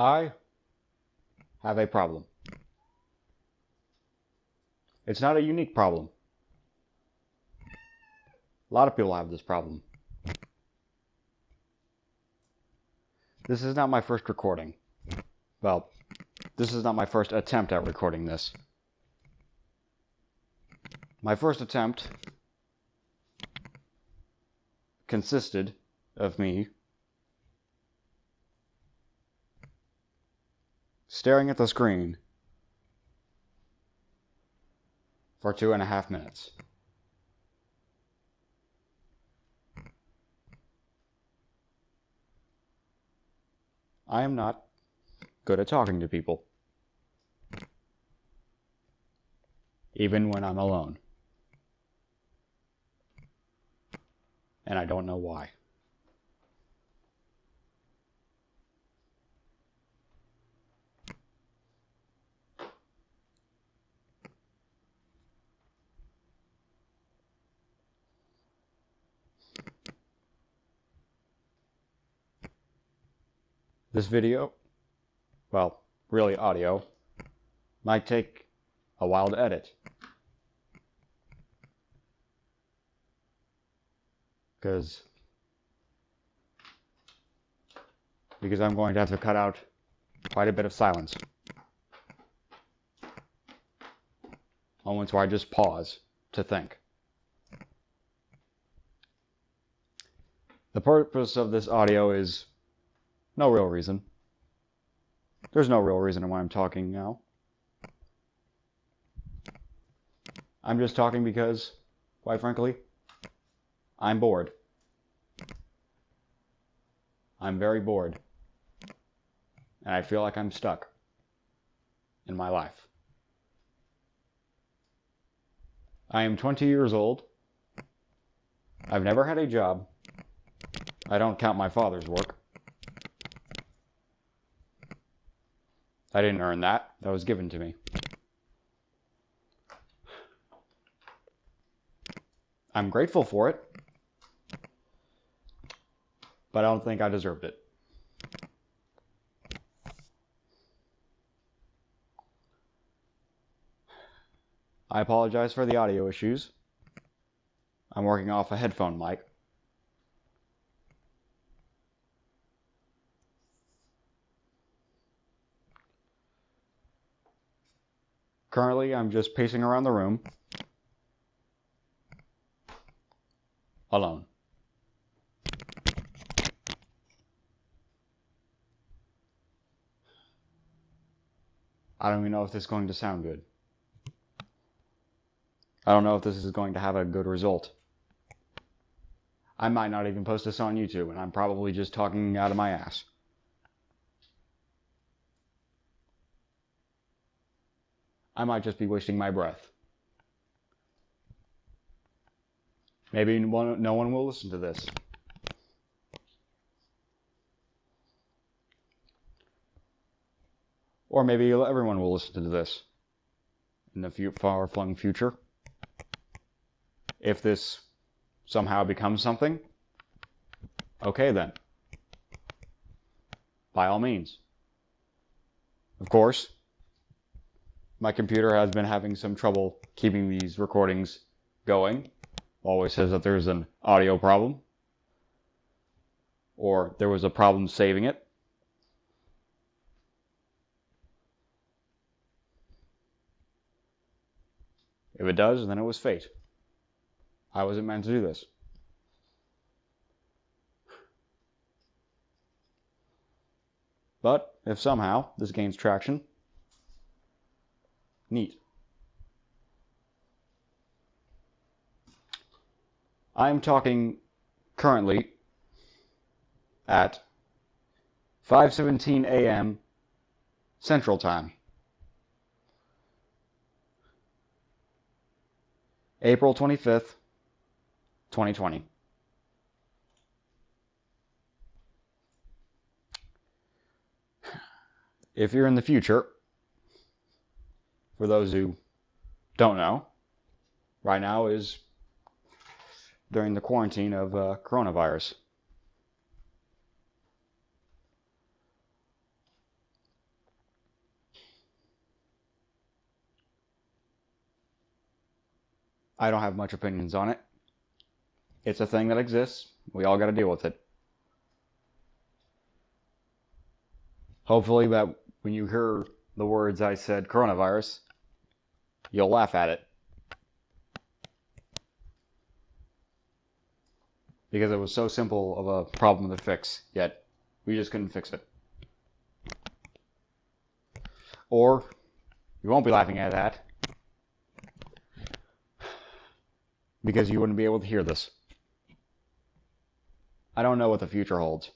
I have a problem. It's not a unique problem. A lot of people have this problem. This is not my first recording. Well, this is not my first attempt at recording this. My first attempt consisted of me staring at the screen for 2.5 minutes. I am not good at talking to people, even when I'm alone. And I don't know why. This video, well, really audio, might take a while to edit. Because I'm going to have to cut out quite a bit of silence. Moments where I just pause to think. The purpose of this audio is no real reason. There's no real reason why I'm talking now. I'm just talking because, quite frankly, I'm bored. I'm very bored. And I feel like I'm stuck in my life. I am 20 years old. I've never had a job. I don't count my father's work. I didn't earn that. That was given to me. I'm grateful for it, but I don't think I deserved it. I apologize for the audio issues. I'm working off a headphone mic. Currently, I'm just pacing around the room, alone. I don't even know if this is going to sound good. I don't know if this is going to have a good result. I might not even post this on YouTube, and I'm probably just talking out of my ass. I might just be wasting my breath. Maybe no one will listen to this. Or maybe everyone will listen to this in the far-flung future. If this somehow becomes something, okay then. By all means. Of course, my computer has been having some trouble keeping these recordings going. Always says that there's an audio problem, or there was a problem saving it. If it does, then it was fate. I wasn't meant to do this. But if somehow this gains traction, neat. I'm talking currently at 5:17 a.m. Central Time. April 25th, 2020. If you're in the future, for those who don't know, right now is during the quarantine of coronavirus. I don't have much opinions on it. It's a thing that exists. We all got to deal with it. Hopefully that when you hear the words I said, coronavirus, you'll laugh at it. Because it was so simple of a problem to fix, yet we just couldn't fix it. Or you won't be laughing at that because you wouldn't be able to hear this. I don't know what the future holds.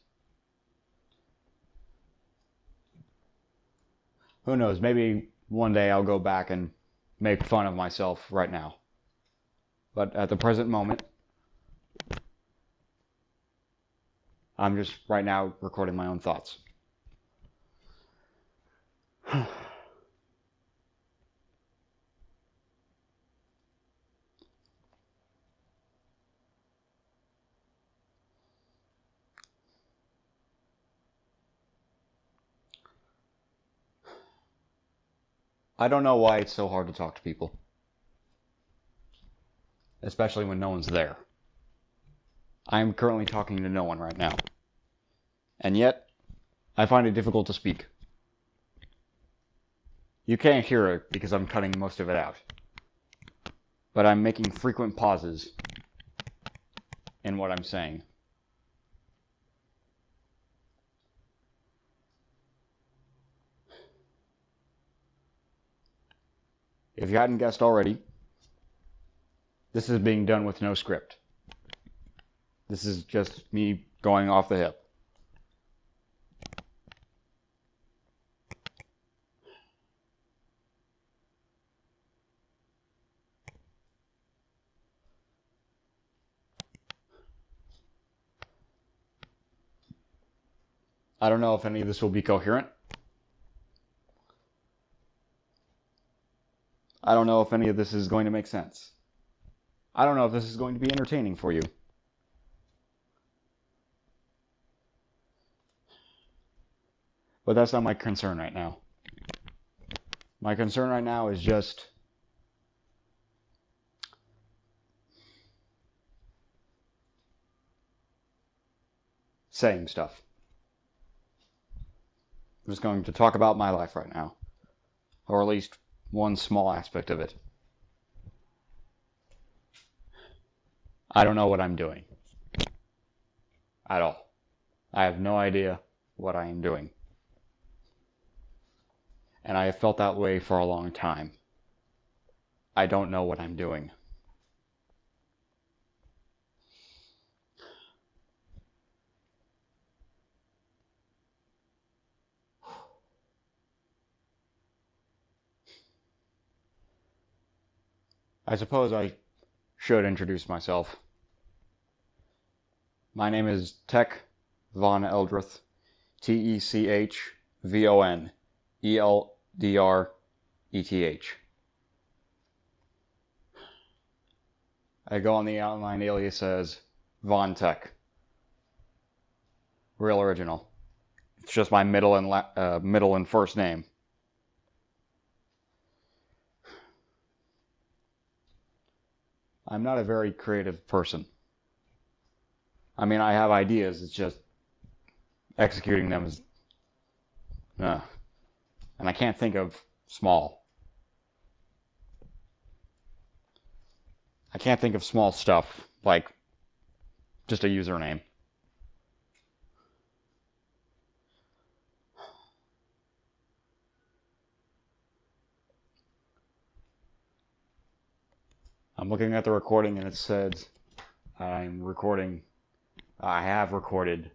Who knows? Maybe one day I'll go back and make fun of myself right now. But at the present moment, I'm just right now recording my own thoughts. I don't know why it's so hard to talk to people. Especially when no one's there. I am currently talking to no one right now. And yet, I find it difficult to speak. You can't hear it because I'm cutting most of it out. But I'm making frequent pauses in what I'm saying. If you hadn't guessed already, this is being done with no script. This is just me going off the hip. I don't know if any of this will be coherent. I don't know if any of this is going to make sense. I don't know if this is going to be entertaining for you. But that's not my concern right now. My concern right now is just saying stuff. I'm just going to talk about my life right now. Or at least one small aspect of it. I don't know what I'm doing. At all. I have no idea what I am doing. And I have felt that way for a long time. I don't know what I'm doing. I suppose I should introduce myself. My name is Tech Von Eldrith, Techvon Eldreth. I go on the online alias as Vontech. Real original. It's just my middle and first name. I'm not a very creative person. I mean, I have ideas, it's just executing them is... and I can't think of small. I can't think of small stuff, like just a username. I'm looking at the recording and it says I have recorded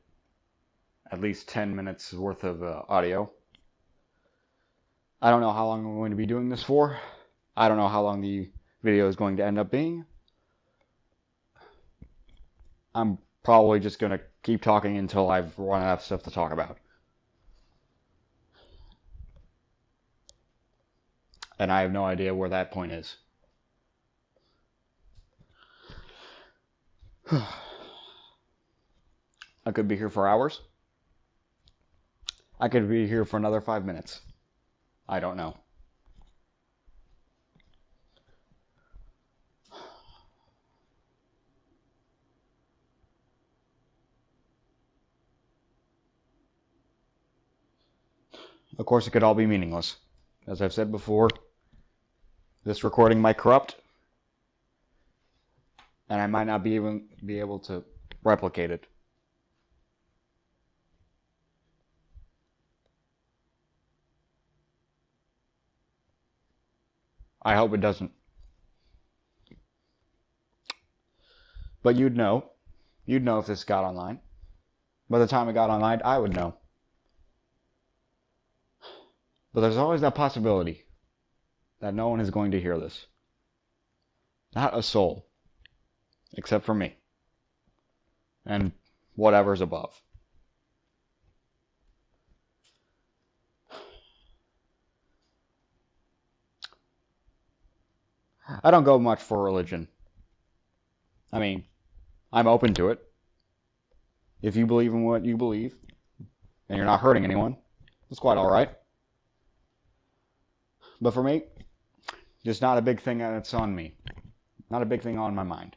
at least 10 minutes worth of audio. I don't know how long I'm going to be doing this for. I don't know how long the video is going to end up being. I'm probably just going to keep talking until I've run out of stuff to talk about. And I have no idea where that point is. I could be here for hours. I could be here for another 5 minutes. I don't know. Of course, it could all be meaningless. As I've said before, this recording might corrupt, and I might not even be able to replicate it. I hope it doesn't. But you'd know. You'd know if this got online. By the time it got online, I would know. But there's always that possibility that no one is going to hear this. Not a soul. Except for me. And whatever's above. I don't go much for religion. I mean, I'm open to it. If you believe in what you believe, and you're not hurting anyone, it's quite alright. But for me, just not a big thing that's on me. Not a big thing on my mind.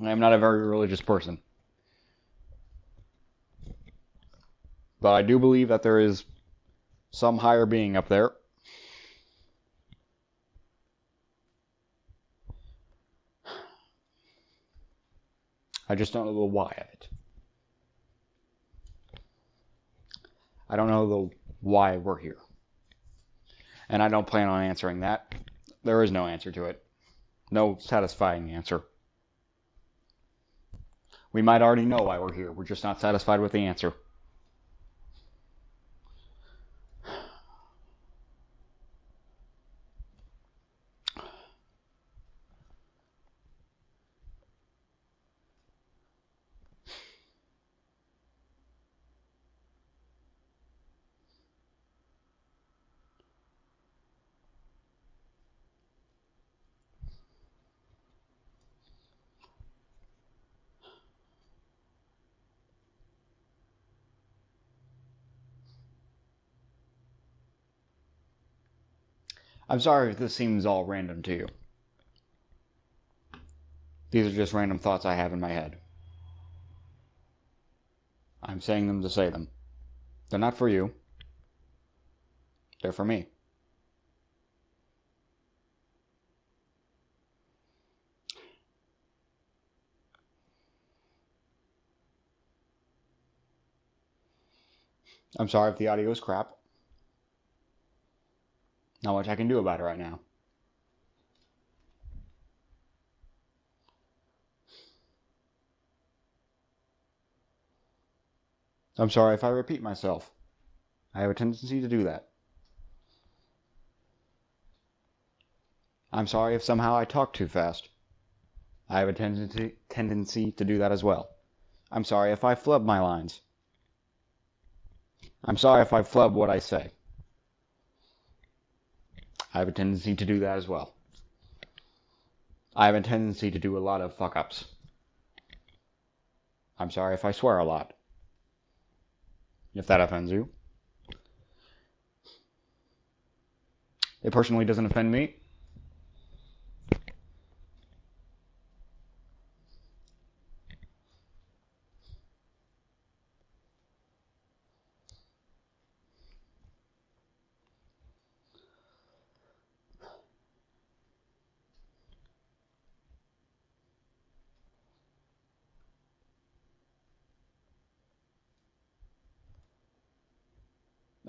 I'm not a very religious person. But I do believe that there is some higher being up there. I just don't know the why of it. I don't know the why we're here. And I don't plan on answering that. There is no answer to it. No satisfying answer. We might already know why we're here. We're just not satisfied with the answer. I'm sorry if this seems all random to you. These are just random thoughts I have in my head. I'm saying them to say them. They're not for you. They're for me. I'm sorry if the audio is crap. Not much I can do about it right now. I'm sorry if I repeat myself. I have a tendency to do that. I'm sorry if somehow I talk too fast. I have a tendency to do that as well. I'm sorry if I flub my lines. I'm sorry if I flub what I say. I have a tendency to do that as well. I have a tendency to do a lot of fuck-ups. I'm sorry if I swear a lot. If that offends you. It personally doesn't offend me.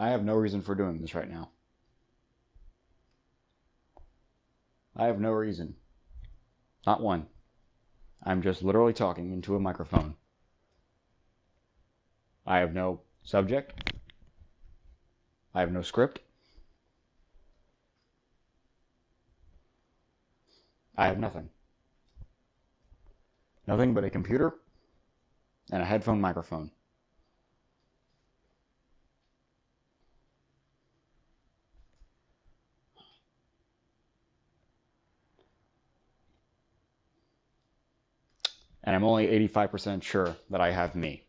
I have no reason for doing this right now. I have no reason. Not one. I'm just literally talking into a microphone. I have no subject. I have no script. I have nothing. Nothing but a computer and a headphone microphone. And I'm only 85% sure that I have me.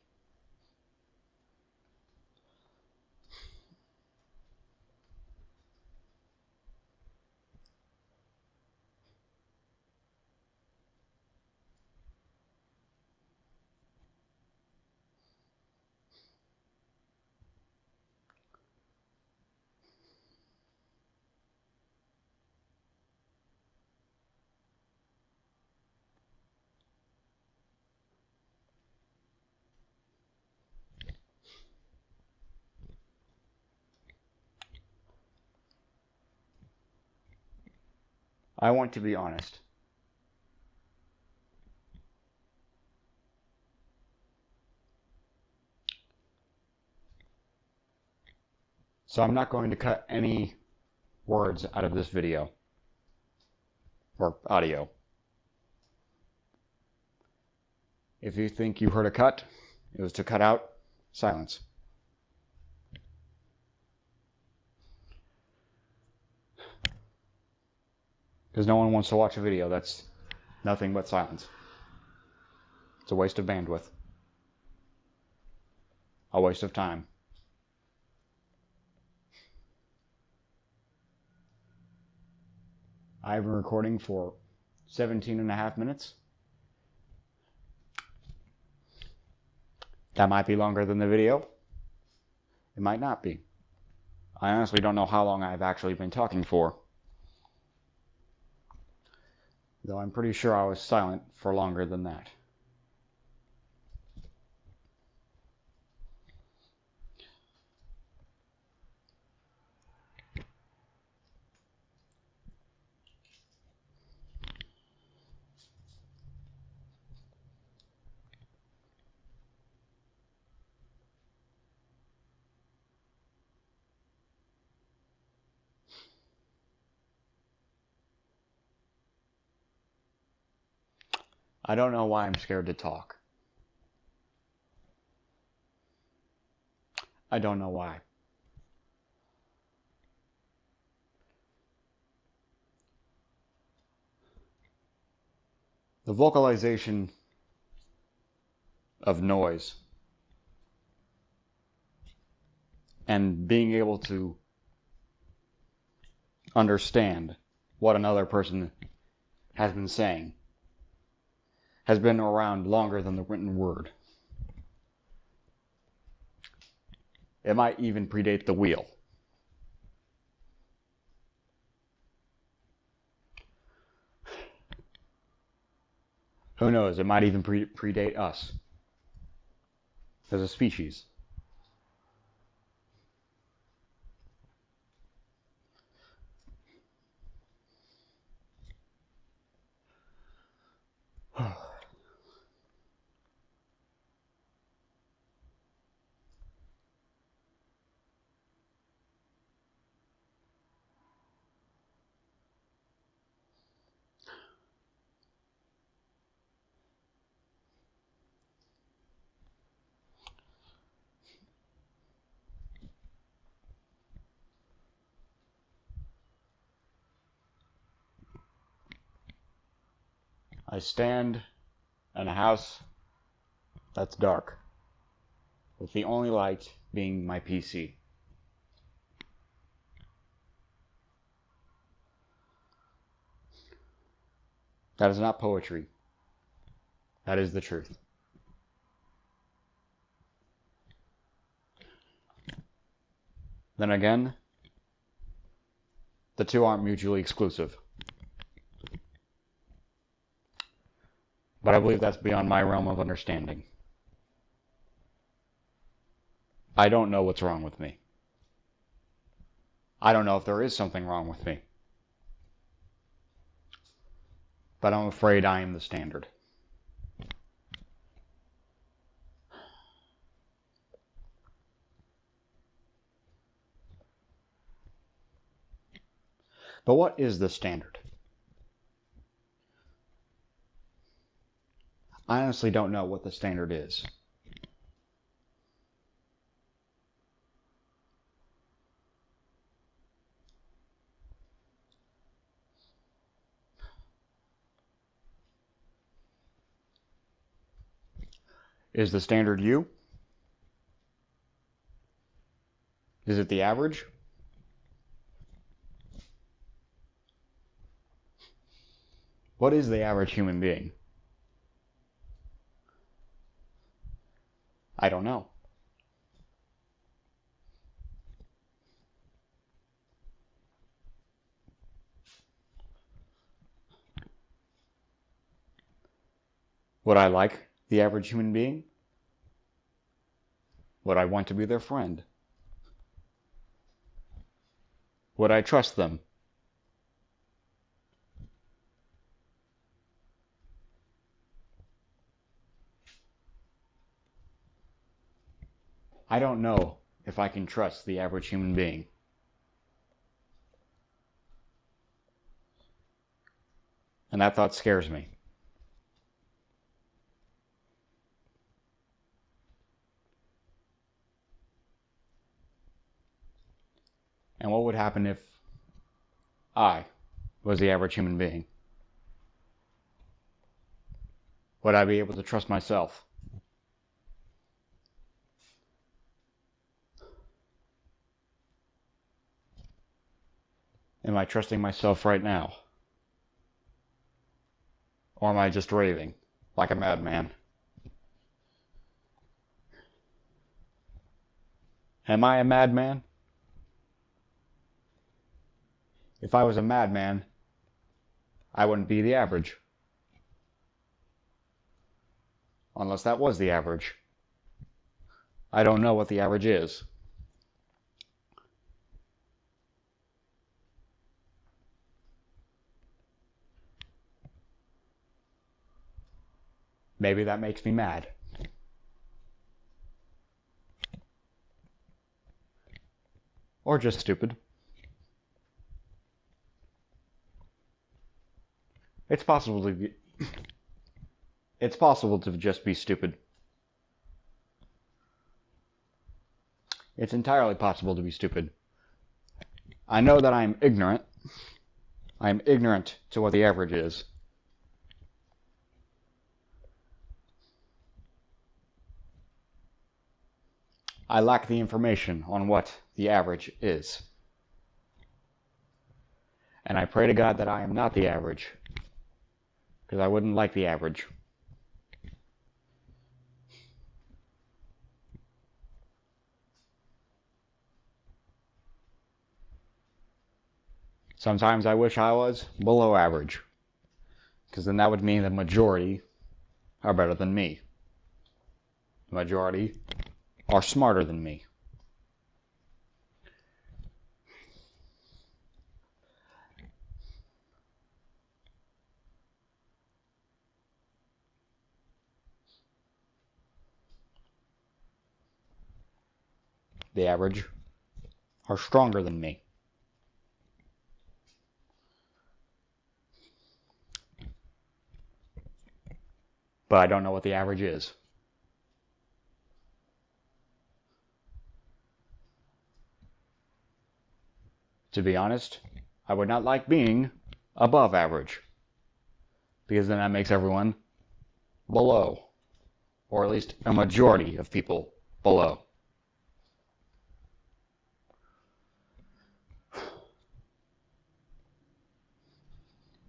I want to be honest. So I'm not going to cut any words out of this video or audio. If you think you heard a cut, it was to cut out silence. Because no one wants to watch a video that's nothing but silence. It's a waste of bandwidth. A waste of time. I've been recording for 17 and a half minutes. That might be longer than the video. It might not be. I honestly don't know how long I've actually been talking for. Though I'm pretty sure I was silent for longer than that. I don't know why I'm scared to talk. I don't know why. The vocalization of noise and being able to understand what another person has been saying has been around longer than the written word. It might even predate the wheel. Who knows? It might even predate us as a species. I stand in a house that's dark, with the only light being my PC. That is not poetry. That is the truth. Then again, the two aren't mutually exclusive. But I believe that's beyond my realm of understanding. I don't know what's wrong with me. I don't know if there is something wrong with me. But I'm afraid I am the standard. But what is the standard? I honestly don't know what the standard is. Is the standard you? Is it the average? What is the average human being? I don't know. Would I like the average human being? Would I want to be their friend? Would I trust them? I don't know if I can trust the average human being. And that thought scares me. And what would happen if I was the average human being? Would I be able to trust myself? Am I trusting myself right now? Or am I just raving like a madman? Am I a madman? If I was a madman, I wouldn't be the average. Unless that was the average. I don't know what the average is. Maybe that makes me mad. Or just stupid. It's possible to just be stupid. It's entirely possible to be stupid. I know that I'm ignorant. I'm ignorant to what the average is. I lack the information on what the average is. And I pray to God that I am not the average, because I wouldn't like the average. Sometimes I wish I was below average, because then that would mean the majority are better than me. The majority are smarter than me. The average are stronger than me. But I don't know what the average is. To be honest, I would not like being above average, because then that makes everyone below, or at least a majority of people below.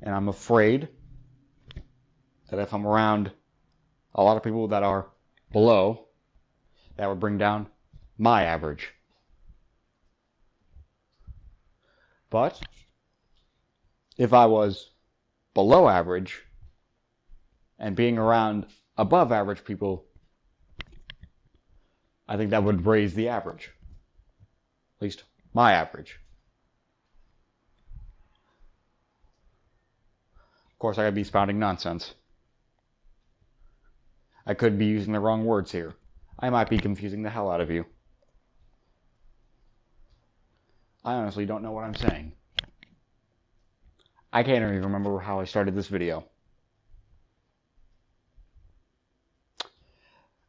And I'm afraid that if I'm around a lot of people that are below, that would bring down my average. But if I was below average and being around above average people, I think that would raise the average. At least my average. Of course, I could be spouting nonsense. I could be using the wrong words here. I might be confusing the hell out of you. I honestly don't know what I'm saying. I can't even remember how I started this video.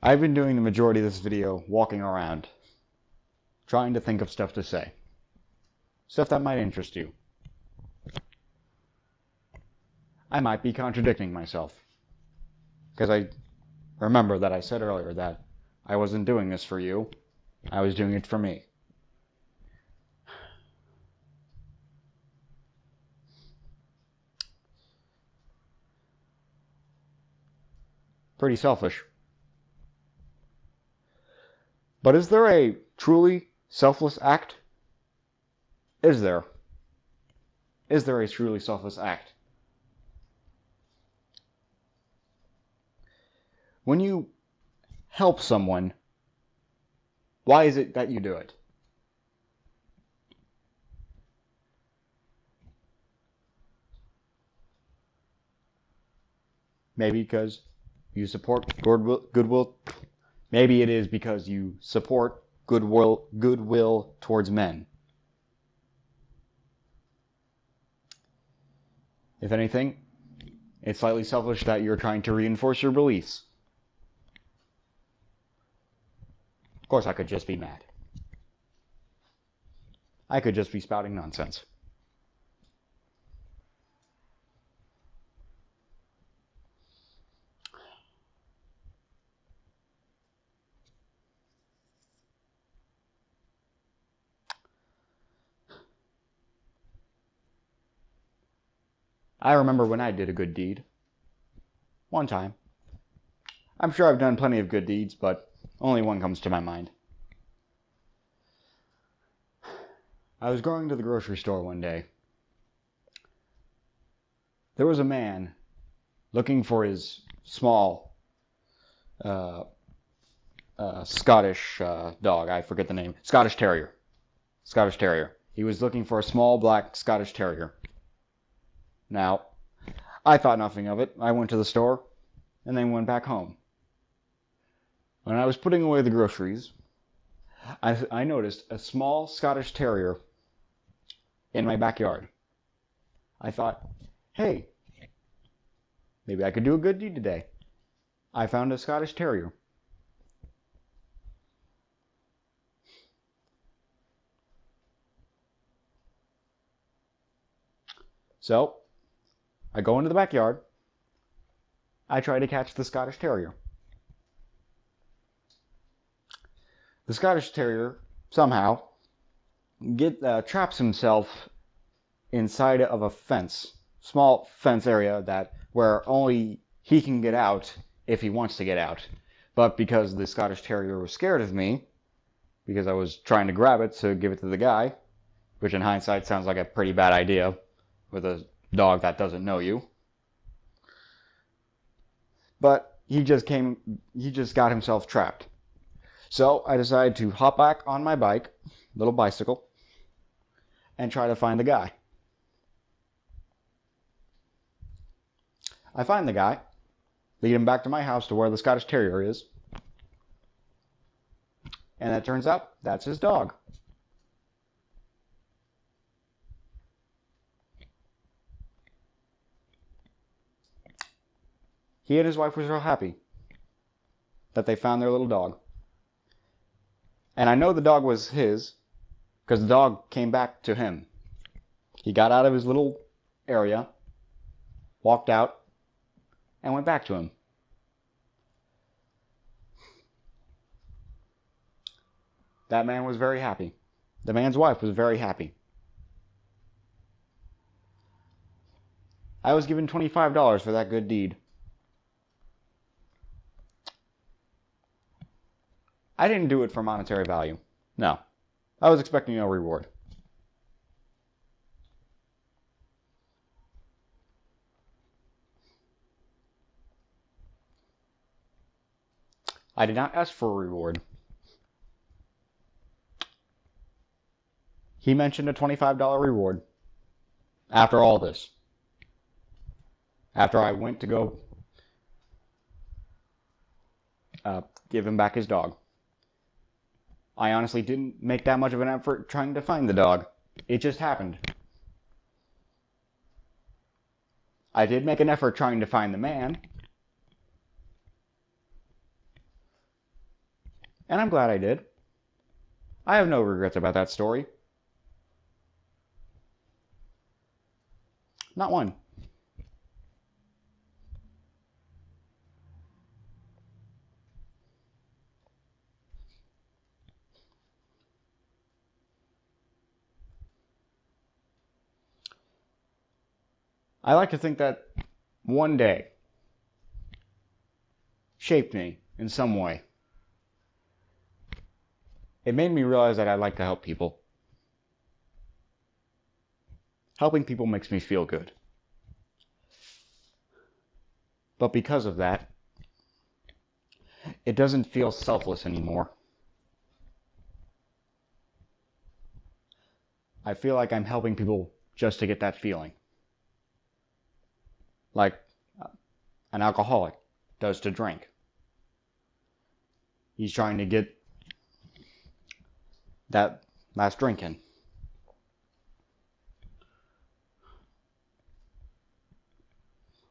I've been doing the majority of this video walking around, trying to think of stuff to say. Stuff that might interest you. I might be contradicting myself, because I remember that I said earlier that I wasn't doing this for you, I was doing it for me. Pretty selfish. But is there a truly selfless act? Is there? Is there a truly selfless act? When you help someone, why is it that you do it? Maybe because you support goodwill. Maybe it is because you support goodwill towards men. If anything, it's slightly selfish that you're trying to reinforce your beliefs. Of course, I could just be mad. I could just be spouting nonsense. I remember when I did a good deed. One time. I'm sure I've done plenty of good deeds, but only one comes to my mind. I was going to the grocery store one day. There was a man looking for his small Scottish dog. I forget the name. Scottish Terrier. Scottish Terrier. He was looking for a small black Scottish Terrier. Now, I thought nothing of it. I went to the store and then went back home. When I was putting away the groceries, I noticed a small Scottish Terrier in my backyard. I thought, hey, maybe I could do a good deed today. I found a Scottish Terrier. So, I go into the backyard. I try to catch the Scottish Terrier. The Scottish Terrier somehow traps himself inside of a fence, small fence area where only he can get out if he wants to get out. But because the Scottish Terrier was scared of me, because I was trying to grab it to give it to the guy, which in hindsight sounds like a pretty bad idea with a dog that doesn't know you. But he just got himself trapped. So I decided to hop back on my bike, little bicycle, and try to find the guy. I find the guy, lead him back to my house to where the Scottish Terrier is, and it turns out that's his dog. He and his wife were so happy that they found their little dog. And I know the dog was his because the dog came back to him. He got out of his little area, walked out, and went back to him. That man was very happy. The man's wife was very happy. I was given $25 for that good deed. I didn't do it for monetary value. No. I was expecting no reward. I did not ask for a reward. He mentioned a $25 reward. After all this. After I went to go give him back his dog. I honestly didn't make that much of an effort trying to find the dog. It just happened. I did make an effort trying to find the man. And I'm glad I did. I have no regrets about that story. Not one. I like to think that one day shaped me in some way. It made me realize that I like to help people. Helping people makes me feel good. But because of that, it doesn't feel selfless anymore. I feel like I'm helping people just to get that feeling. Like an alcoholic does to drink. He's trying to get that last drink in.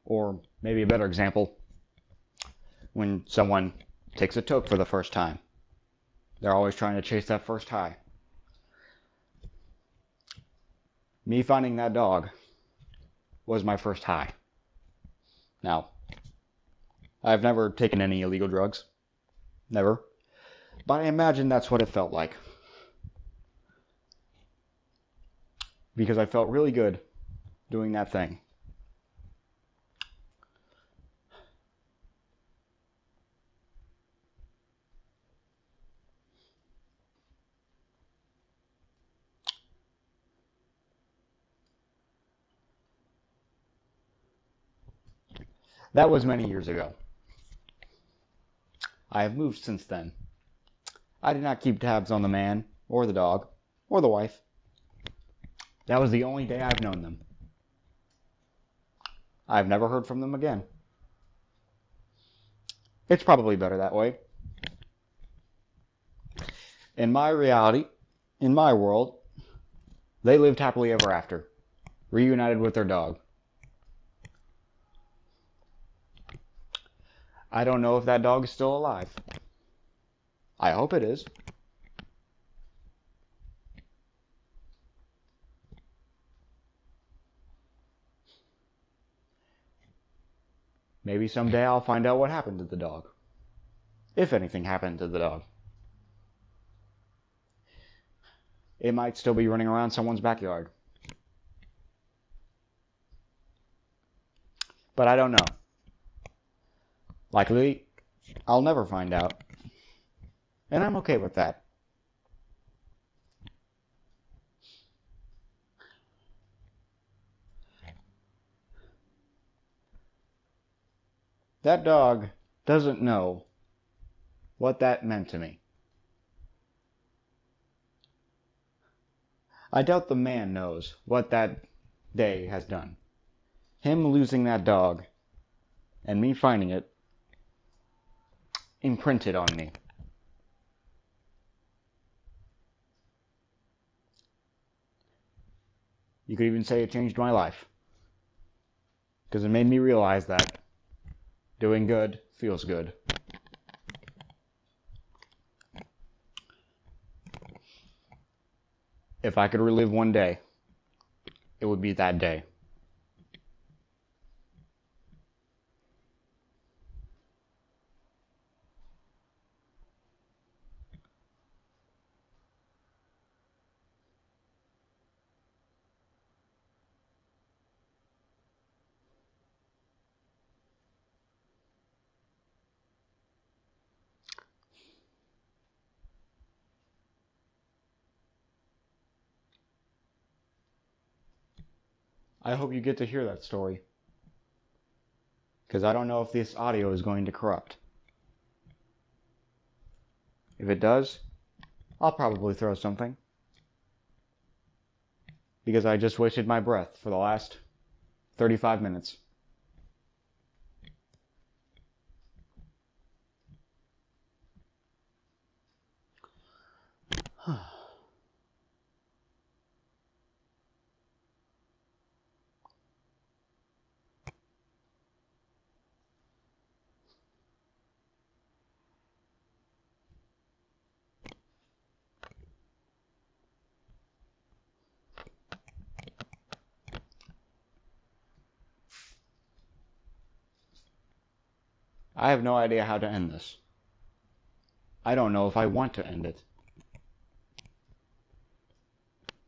Or maybe a better example, when someone takes a toke for the first time. They're always trying to chase that first high. Me finding that dog was my first high. Now, I've never taken any illegal drugs. Never. But I imagine that's what it felt like. Because I felt really good doing that thing. That was many years ago. I have moved since then. I did not keep tabs on the man, or the dog, or the wife. That was the only day I've known them. I've never heard from them again. It's probably better that way. In my reality, in my world, they lived happily ever after, reunited with their dog. I don't know if that dog is still alive. I hope it is. Maybe someday I'll find out what happened to the dog. If anything happened to the dog. It might still be running around someone's backyard. But I don't know. Likely, I'll never find out. And I'm okay with that. That dog doesn't know what that meant to me. I doubt the man knows what that day has done. Him losing that dog and me finding it imprinted on me. You could even say it changed my life. Because it made me realize that doing good feels good. If I could relive one day, it would be that day. I hope you get to hear that story. Because I don't know if this audio is going to corrupt. If it does, I'll probably throw something. Because I just wasted my breath for the last 35 minutes. I have no idea how to end this. I don't know if I want to end it.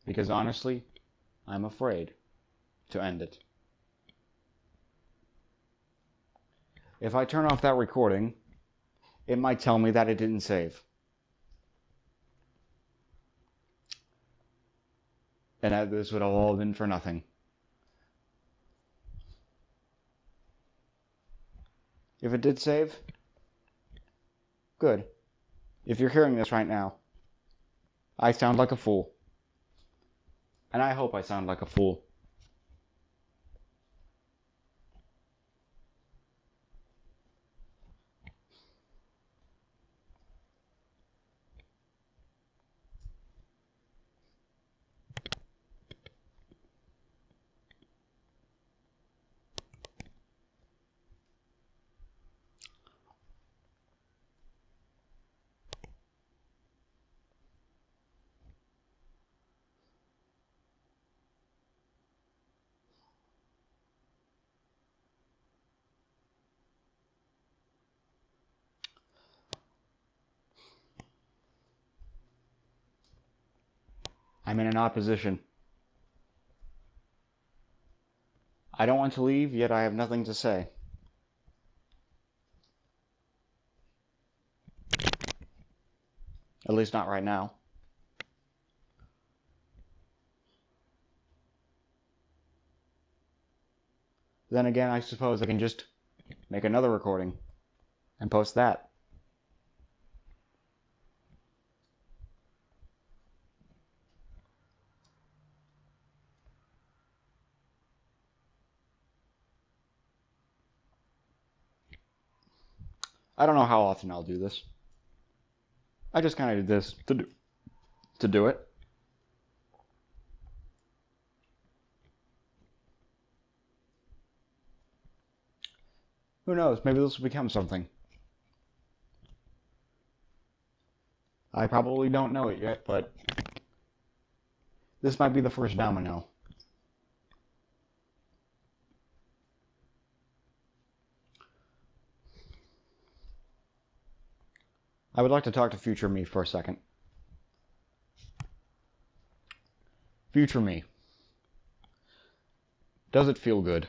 Because honestly, I'm afraid to end it. If I turn off that recording, it might tell me that it didn't save. And that this would have all been for nothing. If it did save, good. If you're hearing this right now, I sound like a fool. And I hope I sound like a fool. I'm in an odd position. I don't want to leave, yet I have nothing to say. At least not right now. Then again, I suppose I can just make another recording and post that. I don't know how often I'll do this. I just kind of did this to do it. Who knows? Maybe this will become something. I probably don't know it yet, but this might be the first domino. I would like to talk to future me for a second. Future me. Does it feel good?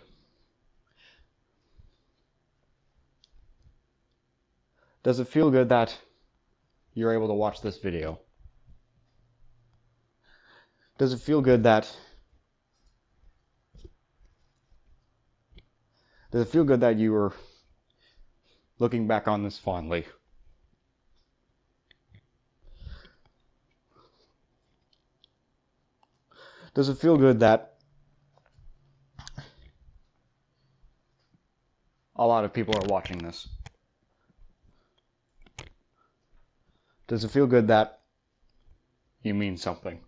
Does it feel good that you're able to watch this video? Does it feel good that you are looking back on this fondly? Does it feel good that a lot of people are watching this? Does it feel good that you mean something?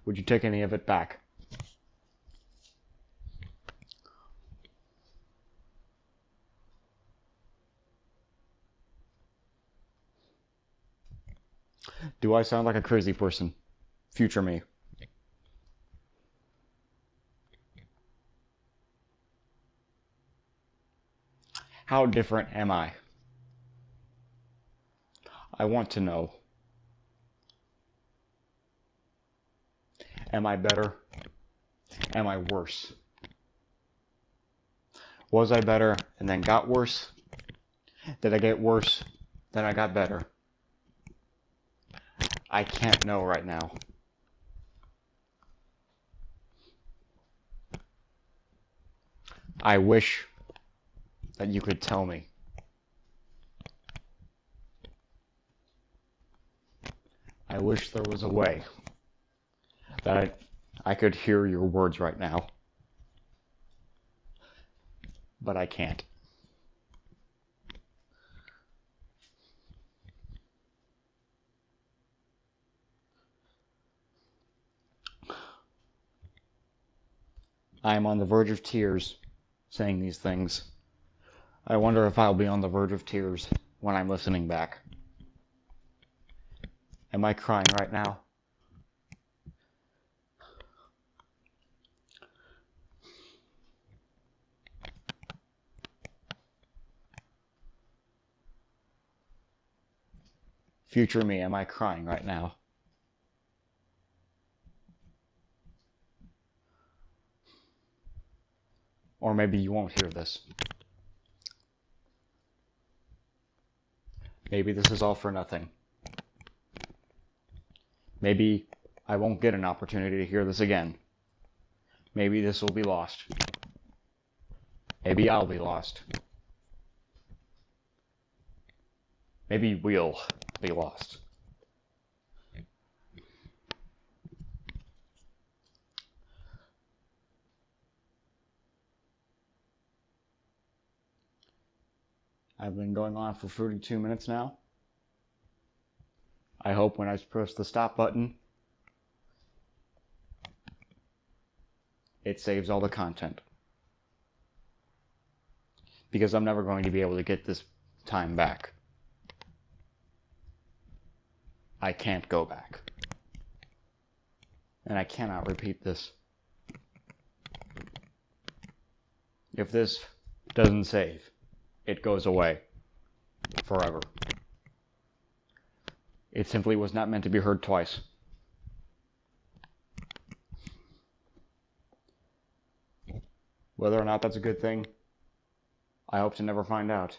Would you take any of it back? Do I sound like a crazy person? Future me. How different am I? I want to know. Am I better? Am I worse? Was I better and then got worse? Did I get worse, then I got better? I can't know right now. I wish that you could tell me. I wish there was a way that I could hear your words right now. But I can't. I am on the verge of tears saying these things. I wonder if I'll be on the verge of tears when I'm listening back. Am I crying right now? Future me, am I crying right now? Or maybe you won't hear this. Maybe this is all for nothing. Maybe I won't get an opportunity to hear this again. Maybe this will be lost. Maybe I'll be lost. Maybe we'll be lost. I've been going on for 42 minutes now. I hope when I press the stop button, it saves all the content. Because I'm never going to be able to get this time back. I can't go back. And I cannot repeat this. If this doesn't save, it goes away forever. It simply was not meant to be heard twice. Whether or not that's a good thing, I hope to never find out.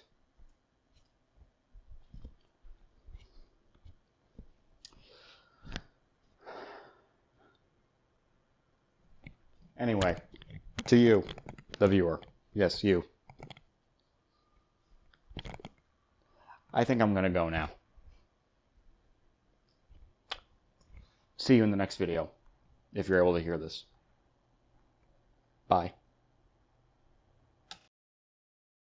Anyway, to you, the viewer. Yes, you. I think I'm gonna go now. See you in the next video, if you're able to hear this. Bye.